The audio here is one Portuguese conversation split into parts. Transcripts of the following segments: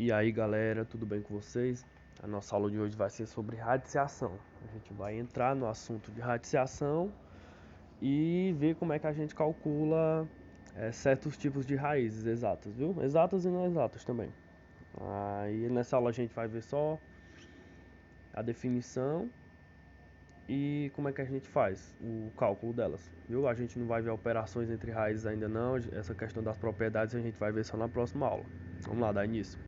E aí galera, tudo bem com vocês? A nossa aula de hoje vai ser sobre radiciação. A gente vai entrar no assunto de radiciação e ver como é que a gente calcula certos tipos de raízes exatas, viu? Exatas e não exatas também. Aí nessa aula a gente vai ver só a definição e como é que a gente faz o cálculo delas, viu? A gente não vai ver operações entre raízes ainda não, essa questão das propriedades a gente vai ver só na próxima aula. Vamos lá, dar início.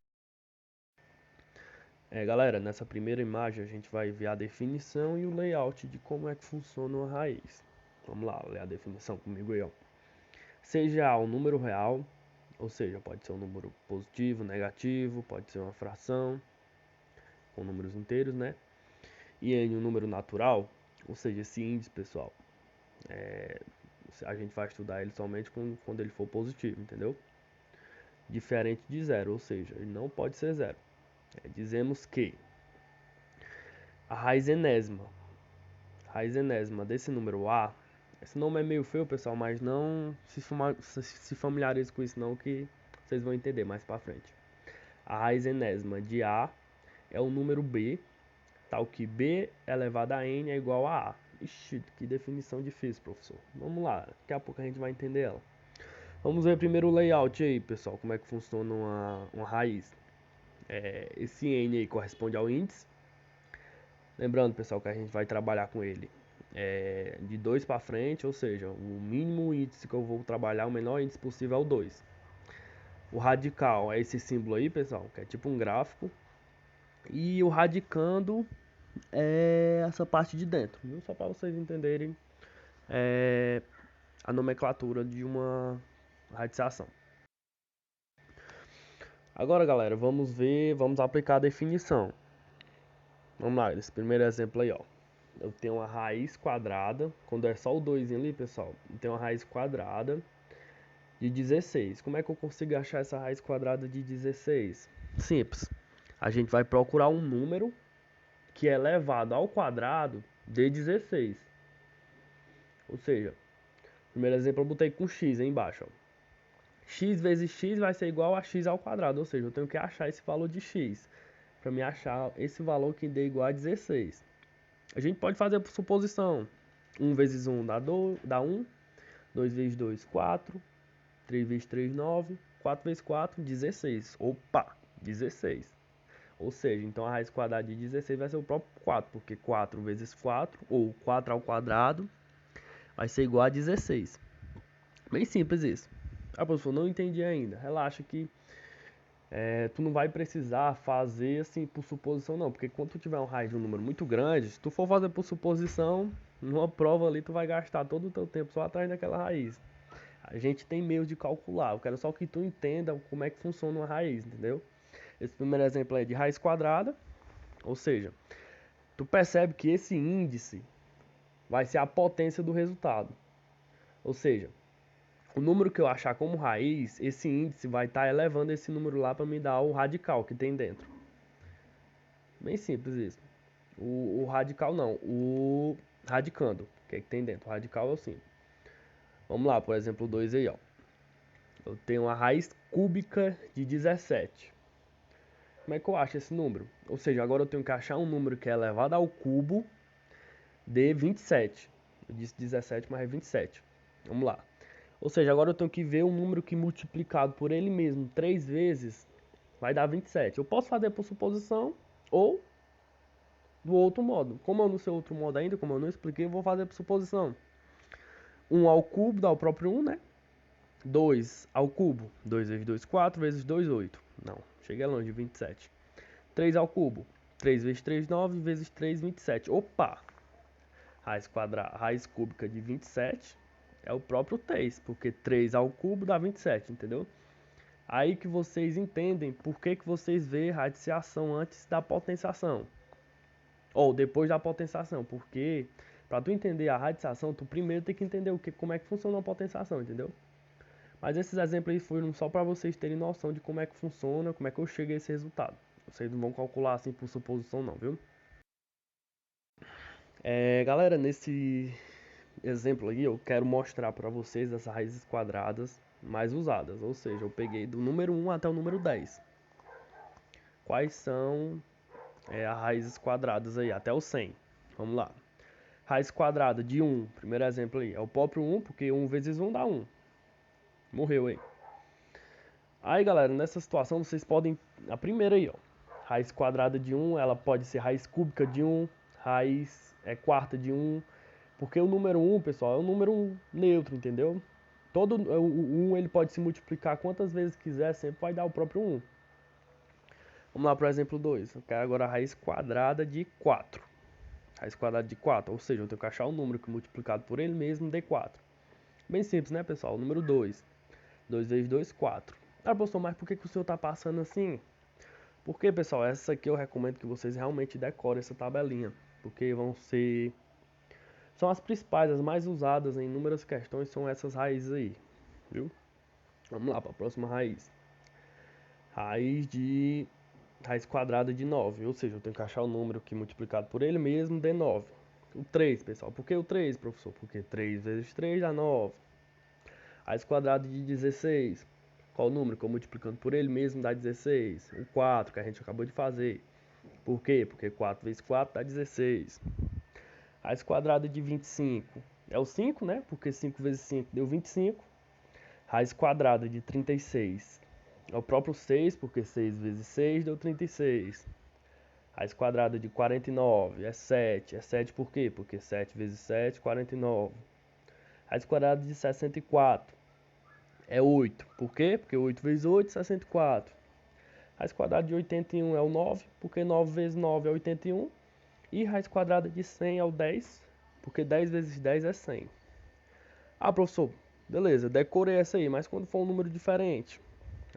Galera, nessa primeira imagem a gente vai ver a definição e o layout de como é que funciona uma raiz. Vamos lá, ler a definição comigo aí, ó. Seja A um número real, ou seja, pode ser um número positivo, negativo, pode ser uma fração, com números inteiros, né? E N um número natural, ou seja, esse índice, pessoal, a gente vai estudar ele somente quando ele for positivo, entendeu? Diferente de zero, ou seja, ele não pode ser zero. Dizemos que a raiz enésima desse número A, esse nome é meio feio, pessoal, mas não se familiarize com isso não, que vocês vão entender mais pra frente. A raiz enésima de A é o número B, tal que B elevado a N é igual a A. Ixi, que definição difícil, professor. Vamos lá, daqui a pouco a gente vai entender ela. Vamos ver primeiro o layout aí, pessoal, como é que funciona uma raiz. Esse N aí corresponde ao índice. Lembrando, pessoal, que a gente vai trabalhar com ele de 2 para frente, ou seja, o mínimo índice que eu vou trabalhar, o menor índice possível é o 2. O radical é esse símbolo aí, pessoal, que é tipo um gráfico. E o radicando é essa parte de dentro, viu? Só para vocês entenderem a nomenclatura de uma radiciação. Agora, galera, vamos aplicar a definição. Vamos lá, esse primeiro exemplo aí, ó. Eu tenho uma raiz quadrada, quando é só o 2 ali, pessoal, eu tenho uma raiz quadrada de 16. Como é que eu consigo achar essa raiz quadrada de 16? Simples. A gente vai procurar um número que é elevado ao quadrado de 16. Ou seja, primeiro exemplo eu botei com x aí embaixo, ó. X vezes x vai ser igual a x ao quadrado, ou seja, eu tenho que achar esse valor de x para me achar esse valor que dê igual a 16. A gente pode fazer por suposição. 1 vezes 1 dá 1, 2 vezes 2, 4, 3 vezes 3, 9, 4 vezes 4, 16. Opa, 16. Ou seja, então a raiz quadrada de 16 vai ser o próprio 4, porque 4 vezes 4, ou 4 ao quadrado, vai ser igual a 16. Bem simples isso. Ah, professor, não entendi ainda. Relaxa que tu não vai precisar fazer assim por suposição não, porque quando tu tiver um raiz de um número muito grande, se tu for fazer por suposição, numa prova ali tu vai gastar todo o teu tempo só atrás daquela raiz. A gente tem meio de calcular, eu quero só que tu entenda como é que funciona uma raiz, entendeu? Esse primeiro exemplo é de raiz quadrada, ou seja, tu percebe que esse índice vai ser a potência do resultado. Ou seja, o número que eu achar como raiz, esse índice vai estar elevando esse número lá para me dar o radical que tem dentro. Bem simples isso. O radical não, o radicando. O que é que tem dentro? O radical é o simples. Vamos lá, por exemplo, o 2 aí, ó. Eu tenho uma raiz cúbica de 17. Como é que eu acho esse número? Ou seja, agora eu tenho que achar um número que é elevado ao cubo de 27. Eu disse 17, mas é 27. Vamos lá. Ou seja, agora eu tenho que ver um número que multiplicado por ele mesmo 3 vezes vai dar 27. Eu posso fazer por suposição ou do outro modo. Como eu não sei outro modo ainda, como eu não expliquei, eu vou fazer por suposição. 1 ao cubo dá o próprio 1, né? 2 ao cubo, 2 vezes 2, 4 vezes 2, 8. Não, cheguei longe, 27. 3 ao cubo, 3 vezes 3, 9 vezes 3, 27. Opa! Raiz cúbica de 27 é o próprio 3, porque 3 ao cubo dá 27, entendeu? Aí que vocês entendem por que vocês vê radiciação antes da potenciação. Ou depois da potenciação, porque para tu entender a radiciação, tu primeiro tem que entender como é que funciona a potenciação, entendeu? Mas esses exemplos aí foram só para vocês terem noção de como é que funciona, como é que eu cheguei a esse resultado. Vocês não vão calcular assim por suposição não, viu? Galera, nesse exemplo aí eu quero mostrar para vocês as raízes quadradas mais usadas. Ou seja, eu peguei do número 1 até o número 10. quais são as raízes quadradas aí, até o 100. Vamos lá. Raiz quadrada de 1, primeiro exemplo aí, é o próprio 1, porque 1 vezes 1 dá 1. Morreu aí. Aí, galera, nessa situação vocês podem... A primeira aí, ó. Raiz quadrada de 1, ela pode ser raiz cúbica de 1, raiz quarta de 1. Porque o número 1, pessoal, é um número neutro, entendeu? Todo o 1 ele pode se multiplicar quantas vezes quiser, sempre vai dar o próprio 1. Vamos lá para o exemplo 2. Eu quero agora a raiz quadrada de 4. Raiz quadrada de 4, ou seja, eu tenho que achar um número que multiplicado por ele mesmo dê 4. Bem simples, né, pessoal? O número 2. 2 vezes 2, 4. Ah, professor, mas por que o senhor está passando assim? Porque, pessoal, essa aqui eu recomendo que vocês realmente decorem essa tabelinha. Porque são as principais, as mais usadas em inúmeras questões, são essas raízes aí. Viu? Vamos lá para a próxima raiz. Raiz quadrada de 9, ou seja, eu tenho que achar o número que multiplicado por ele mesmo dê 9. O 3, pessoal. Por que o 3, professor? Porque 3 vezes 3 dá 9. Raiz quadrada de 16. Qual o número que eu multiplicando por ele mesmo dá 16? O 4, que a gente acabou de fazer. Por quê? Porque 4 vezes 4 dá 16. Raiz quadrada de 25. É o 5, né? Porque 5 vezes 5 deu 25. Raiz quadrada de 36. É o próprio 6, porque 6 vezes 6 deu 36. Raiz quadrada de 49 é 7. É 7 por quê? Porque 7 vezes 7, 49. Raiz quadrada de 64 é 8. Por quê? Porque 8 vezes 8, 64. Raiz quadrada de 81 é o 9, porque 9 vezes 9 é 81. E raiz quadrada de 100 é o 10, porque 10 vezes 10 é 100. Ah, professor, beleza, decorei essa aí, mas quando for um número diferente?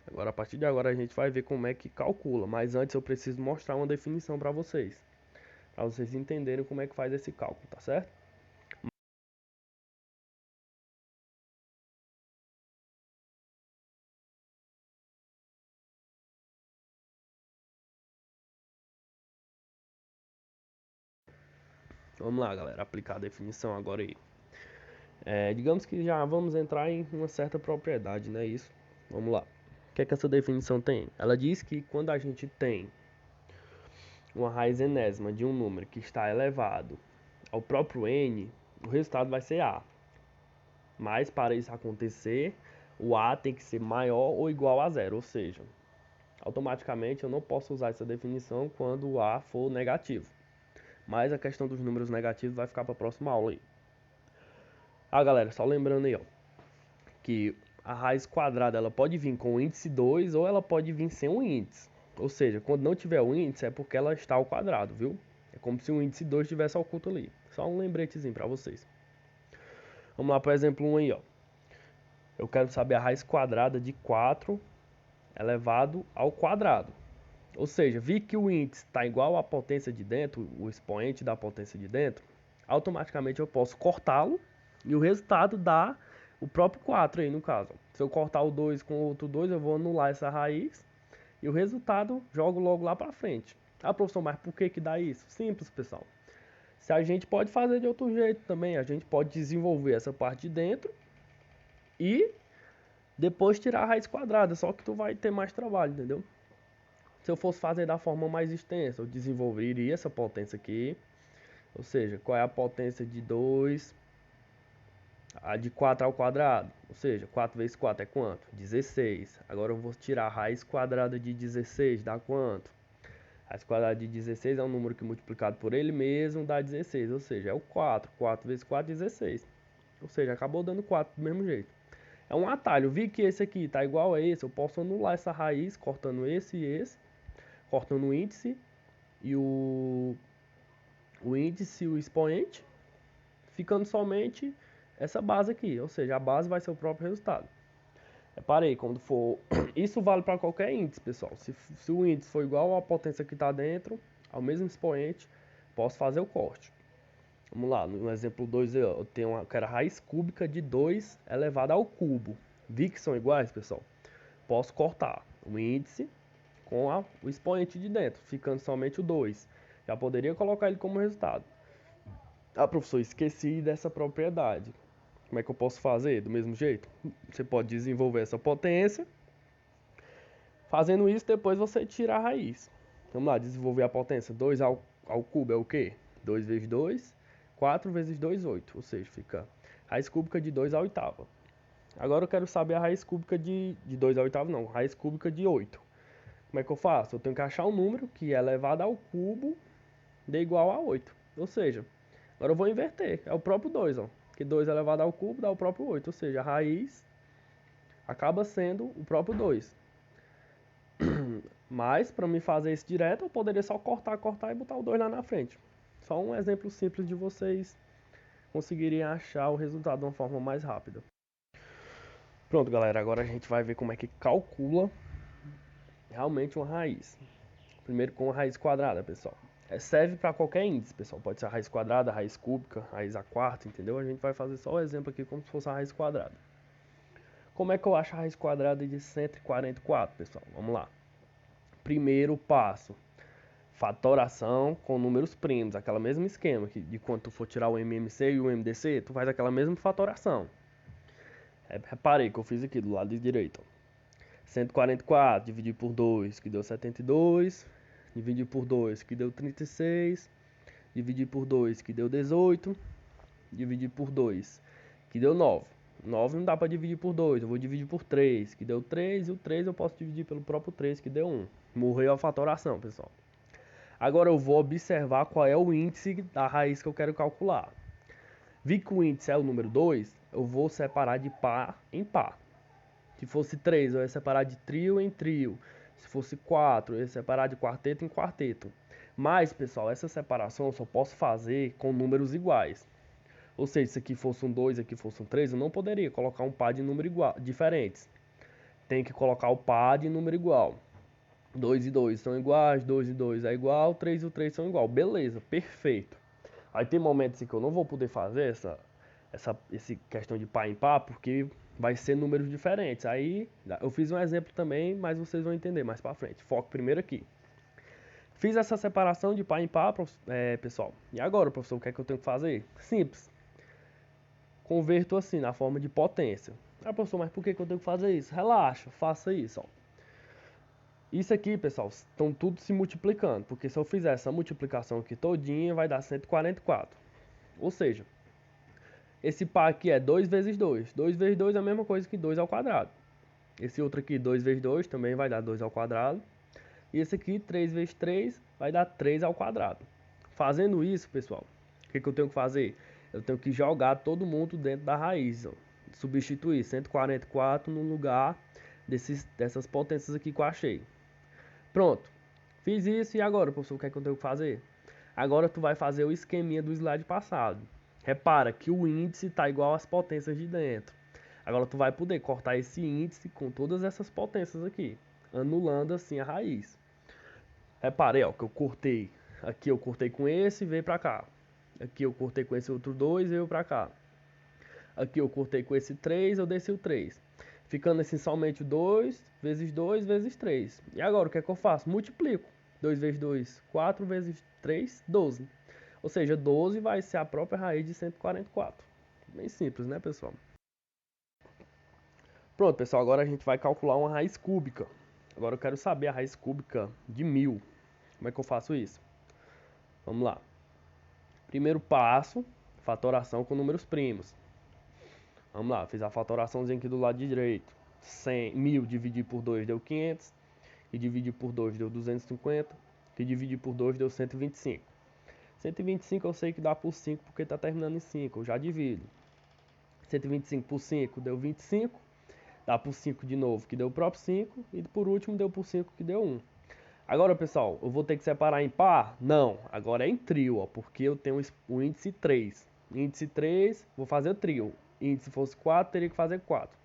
Agora, a partir de agora, a gente vai ver como é que calcula, mas antes eu preciso mostrar uma definição para vocês entenderem como é que faz esse cálculo, tá certo? Vamos lá, galera, aplicar a definição agora aí. Digamos que já vamos entrar em uma certa propriedade, né? Isso. Vamos lá. O que é que essa definição tem? Ela diz que quando a gente tem uma raiz enésima de um número que está elevado ao próprio n, o resultado vai ser a. Mas para isso acontecer, o a tem que ser maior ou igual a zero, ou seja, automaticamente eu não posso usar essa definição quando o a for negativo. Mas a questão dos números negativos vai ficar para a próxima aula aí. Ah, galera, só lembrando aí, ó, que a raiz quadrada ela pode vir com o índice 2 ou ela pode vir sem um índice. Ou seja, quando não tiver o índice é porque ela está ao quadrado, viu? É como se o índice 2 estivesse oculto ali. Só um lembretezinho para vocês. Vamos lá para o exemplo 1 aí, ó. Eu quero saber a raiz quadrada de 4 elevado ao quadrado. Ou seja, vi que o índice está igual à potência de dentro, o expoente da potência de dentro, automaticamente eu posso cortá-lo e o resultado dá o próprio 4 aí no caso. Se eu cortar o 2 com o outro 2, eu vou anular essa raiz e o resultado jogo logo lá para frente. Ah, professor, mas por que dá isso? Simples, pessoal. Se a gente pode fazer de outro jeito também, a gente pode desenvolver essa parte de dentro e depois tirar a raiz quadrada, só que tu vai ter mais trabalho, entendeu? Se eu fosse fazer da forma mais extensa, eu desenvolveria essa potência aqui. Ou seja, qual é a potência de 2? A de 4 ao quadrado. Ou seja, 4 vezes 4 é quanto? 16. Agora eu vou tirar a raiz quadrada de 16, dá quanto? A raiz quadrada de 16 é um número que multiplicado por ele mesmo dá 16. Ou seja, é o 4. 4 vezes 4, 16. Ou seja, acabou dando 4 do mesmo jeito. É um atalho. Vi que esse aqui está igual a esse. Eu posso anular essa raiz cortando esse e esse. Cortando o índice e o índice e o expoente, ficando somente essa base aqui, ou seja, a base vai ser o próprio resultado. Reparei, quando for... Isso vale para qualquer índice, pessoal. Se o índice for igual à potência que está dentro, ao mesmo expoente, posso fazer o corte. Vamos lá, no exemplo 2, eu quero a raiz cúbica de 2 elevado ao cubo. Vi que são iguais, pessoal? Posso cortar o índice com o expoente de dentro, ficando somente o 2. Já poderia colocar ele como resultado. Ah, professor, esqueci dessa propriedade. Como é que eu posso fazer? Do mesmo jeito? Você pode desenvolver essa potência, Fazendo isso, depois você tira a raiz. Vamos lá, desenvolver a potência. 2 ao cubo é o quê? 2 vezes 2, 4 vezes 2, 8. Ou seja, fica raiz cúbica de 2 à oitava. Agora eu quero saber a raiz cúbica de 2 à oitava, não. Raiz cúbica de 8. Como é que eu faço? Eu tenho que achar um número que é elevado ao cubo de igual a 8. Ou seja, agora eu vou inverter. É o próprio 2, ó. Que 2 elevado ao cubo dá o próprio 8. Ou seja, a raiz acaba sendo o próprio 2. Mas, para me fazer isso direto, eu poderia só cortar e botar o 2 lá na frente. Só um exemplo simples de vocês conseguirem achar o resultado de uma forma mais rápida. Pronto, galera. Agora a gente vai ver como é que calcula realmente uma raiz. Primeiro com a raiz quadrada, pessoal. Serve para qualquer índice, pessoal. Pode ser a raiz quadrada, a raiz cúbica, a raiz a quarta, entendeu? A gente vai fazer só o exemplo aqui como se fosse a raiz quadrada. Como é que eu acho a raiz quadrada de 144, pessoal? Vamos lá. Primeiro passo, fatoração com números primos, aquela mesmo esquema que de quando tu for tirar o MMC e o MDC, tu faz aquela mesma fatoração. Reparei que eu fiz aqui do lado direito. 144 dividido por 2, que deu 72, dividido por 2, que deu 36, dividido por 2, que deu 18, dividido por 2, que deu 9. 9 não dá para dividir por 2, eu vou dividir por 3, que deu 3, e o 3 eu posso dividir pelo próprio 3, que deu 1. Morreu a fatoração, pessoal. Agora eu vou observar qual é o índice da raiz que eu quero calcular. Vi que o índice é o número 2, eu vou separar de par em par. Se fosse 3, eu ia separar de trio em trio. Se fosse 4, eu ia separar de quarteto em quarteto. Mas, pessoal, essa separação eu só posso fazer com números iguais. Ou seja, se aqui fosse um 2 e aqui fosse um 3, eu não poderia colocar um par de número igual, diferentes. Tem que colocar o par de número igual. 2 e 2 são iguais, 2 e 2 é igual, 3 e 3 são igual. Beleza, perfeito. Aí tem momentos em que eu não vou poder fazer essa questão de par em par, porque vai ser números diferentes. Aí eu fiz um exemplo também, mas vocês vão entender mais pra frente. Foco primeiro aqui. Fiz essa separação de par em par, pessoal. E agora, professor, o que é que eu tenho que fazer? Simples. Converto assim, na forma de potência. Ah, professor, mas por que eu tenho que fazer isso? Relaxa, faça isso, ó. Isso aqui, pessoal, estão tudo se multiplicando, porque se eu fizer essa multiplicação aqui todinha, vai dar 144. Ou seja, esse par aqui é 2 vezes 2. 2 vezes 2 é a mesma coisa que 2 ao quadrado. Esse outro aqui, 2 vezes 2, também vai dar 2 ao quadrado. E esse aqui, 3 vezes 3, vai dar 3 ao quadrado. Fazendo isso, pessoal, o que eu tenho que fazer? Eu tenho que jogar todo mundo dentro da raiz, ó. Substituir 144 no lugar dessas potências aqui que eu achei. Pronto. Fiz isso e agora, professor, o que é que eu tenho que fazer? Agora tu vai fazer o esqueminha do slide passado. Repara que o índice está igual às potências de dentro. Agora tu vai poder cortar esse índice com todas essas potências aqui, anulando assim a raiz. Reparei, ó, que eu cortei. Aqui eu cortei com esse e veio pra cá. Aqui eu cortei com esse outro 2 e veio pra cá. Aqui eu cortei com esse 3, eu desci o 3. Ficando assim somente o 2 vezes 2 vezes 3. E agora o que é que eu faço? Multiplico. 2 vezes 2, 4 vezes 3, 12. Ou seja, 12 vai ser a própria raiz de 144. Bem simples, né, pessoal? Pronto, pessoal, agora a gente vai calcular uma raiz cúbica. Agora eu quero saber a raiz cúbica de 1000. Como é que eu faço isso? Vamos lá. Primeiro passo, fatoração com números primos. Vamos lá, fiz a fatoraçãozinha aqui do lado direito. 1000 dividido por 2 deu 500. E dividir por 2 deu 250. E dividir por 2 deu 125. 125 eu sei que dá por 5 porque está terminando em 5. Eu já divido. 125 por 5 deu 25. Dá por 5 de novo, que deu o próprio 5. E por último deu por 5, que deu 1. Agora, pessoal, eu vou ter que separar em par? Não, agora é em trio, ó, porque eu tenho o índice 3. Índice 3, vou fazer o trio. Índice fosse 4, teria que fazer 4.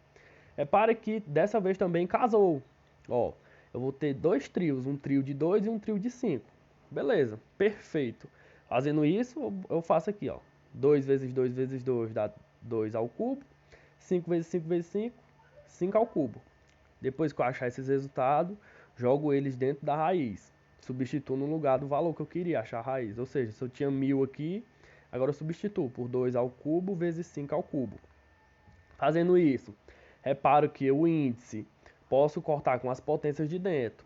Repare que dessa vez também casou. Ó, eu vou ter dois trios, um trio de 2 e um trio de 5. Beleza, perfeito. Fazendo isso, eu faço aqui, ó. 2 vezes 2 vezes 2 dá 2 ao cubo. 5 vezes 5 vezes 5, 5 ao cubo. Depois que eu achar esses resultados, jogo eles dentro da raiz. Substituo no lugar do valor que eu queria, achar a raiz. Ou seja, se eu tinha 1000 aqui, agora eu substituo por 2 ao cubo vezes 5 ao cubo. Fazendo isso, reparo que o índice posso cortar com as potências de dentro.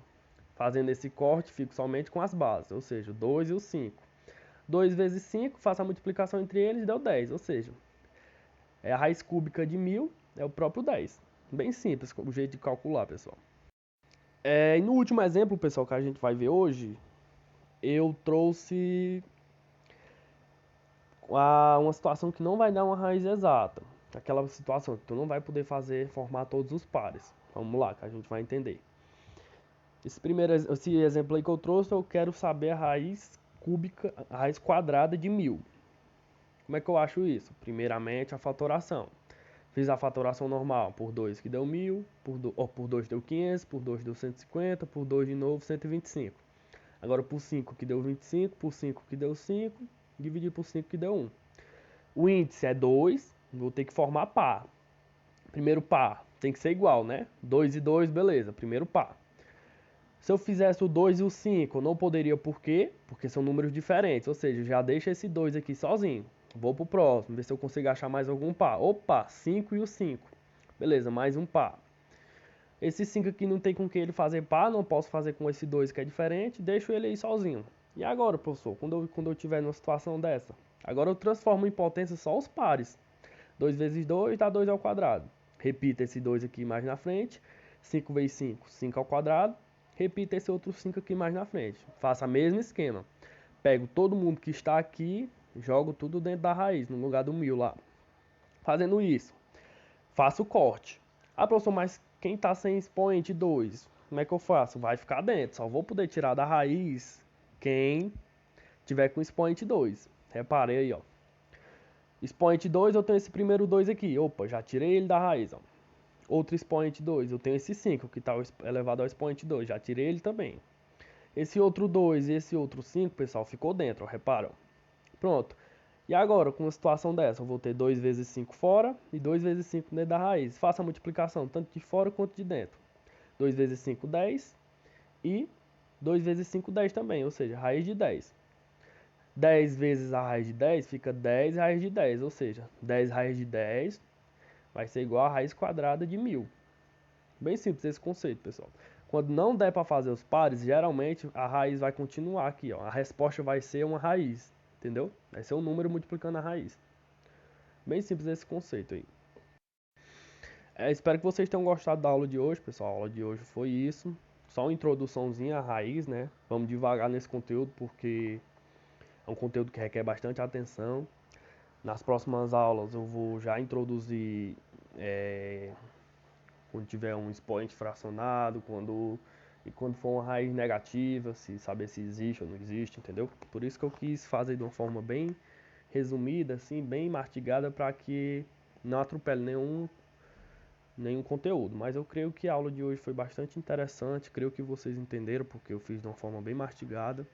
Fazendo esse corte, fico somente com as bases, ou seja, o 2 e o 5. 2 vezes 5, faço a multiplicação entre eles e deu 10, ou seja, a raiz cúbica de 1000 é o próprio 10. Bem simples o jeito de calcular, pessoal. E no último exemplo, pessoal, que a gente vai ver hoje, eu trouxe uma situação que não vai dar uma raiz exata. Aquela situação que tu não vai poder formar todos os pares. Vamos lá, que a gente vai entender. Esse exemplo aí que eu trouxe, eu quero saber a raiz cúbica, a raiz quadrada de 1000. Como é que eu acho isso? Primeiramente, a fatoração. Fiz a fatoração normal por 2 que deu 1000, por 2 deu 500, por 2 deu 150, por 2 de novo 125. Agora por 5 que deu 25, por 5 que deu 5, dividir por 5 que deu 1. O índice é 2, vou ter que formar par. Primeiro par tem que ser igual, né? 2 e 2, beleza, primeiro par. Se eu fizesse o 2 e o 5, eu não poderia, por quê? Porque são números diferentes, ou seja, já deixa esse 2 aqui sozinho. Vou pro próximo, ver se eu consigo achar mais algum par. Opa, 5 e o 5. Beleza, mais um par. Esse 5 aqui não tem com que ele fazer par, não posso fazer com esse 2 que é diferente, deixo ele aí sozinho. E agora, professor, quando eu tiver numa situação dessa? Agora eu transformo em potência só os pares. 2 vezes 2 dá 2 ao quadrado. Repita esse 2 aqui mais na frente. 5 vezes 5, 5 ao quadrado. Repita esse outro 5 aqui mais na frente. Faça o mesmo esquema. Pego todo mundo que está aqui, jogo tudo dentro da raiz, no lugar do 1000 lá. Fazendo isso, faço o corte. Ah, professor, mas quem está sem expoente 2, como é que eu faço? Vai ficar dentro. Só vou poder tirar da raiz quem tiver com expoente 2. Reparei aí, ó. Expoente 2, eu tenho esse primeiro 2 aqui. Opa, já tirei ele da raiz, ó. Outro expoente 2, eu tenho esse 5 que está elevado ao expoente 2, já tirei ele também. Esse outro 2 e esse outro 5, pessoal, ficou dentro, ó, repara. Pronto. E agora, com uma situação dessa, eu vou ter 2 vezes 5 fora e 2 vezes 5 dentro da raiz. Faça a multiplicação, tanto de fora quanto de dentro. 2 vezes 5, 10. E 2 vezes 5, 10 também, ou seja, raiz de 10. 10 vezes a raiz de 10 fica 10 raiz de 10, ou seja, 10 raiz de 10 vai ser igual a raiz quadrada de 1000. Bem simples esse conceito, pessoal. Quando não der para fazer os pares, geralmente a raiz vai continuar aqui, ó. A resposta vai ser uma raiz, entendeu? Vai ser um número multiplicando a raiz. Bem simples esse conceito aí. Espero que vocês tenham gostado da aula de hoje, pessoal. A aula de hoje foi isso. Só uma introduçãozinha à raiz, né? Vamos devagar nesse conteúdo porque é um conteúdo que requer bastante atenção. Nas próximas aulas eu vou já introduzir quando tiver um expoente fracionado, quando for uma raiz negativa, saber se existe ou não existe, entendeu? Por isso que eu quis fazer de uma forma bem resumida, assim, bem mastigada, para que não atropele nenhum conteúdo. Mas eu creio que a aula de hoje foi bastante interessante, creio que vocês entenderam, porque eu fiz de uma forma bem mastigada.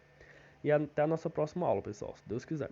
E até a nossa próxima aula, pessoal, se Deus quiser.